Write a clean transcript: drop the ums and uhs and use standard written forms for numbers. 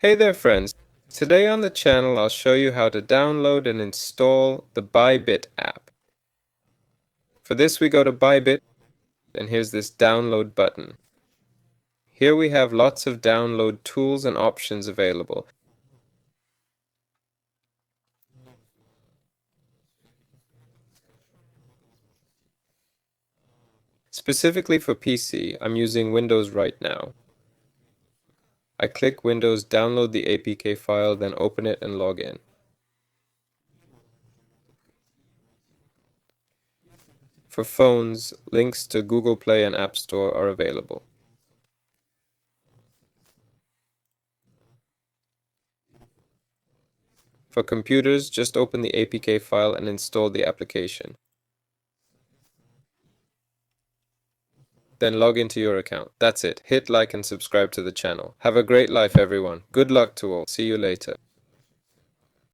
Hey there friends, today on the channel I'll show you how to download and install the ByBit app. For this we go to ByBit and here's this download button. Here we have lots of download tools and options available. Specifically for PC, I'm using Windows right now. I click Windows, download the APK file, then open it and log in. For phones, links to Google Play and App Store are available. For computers, just open the APK file and install the application. Then log into your account. That's it. Hit like and subscribe to the channel. Have a great life everyone. Good luck to all. See you later.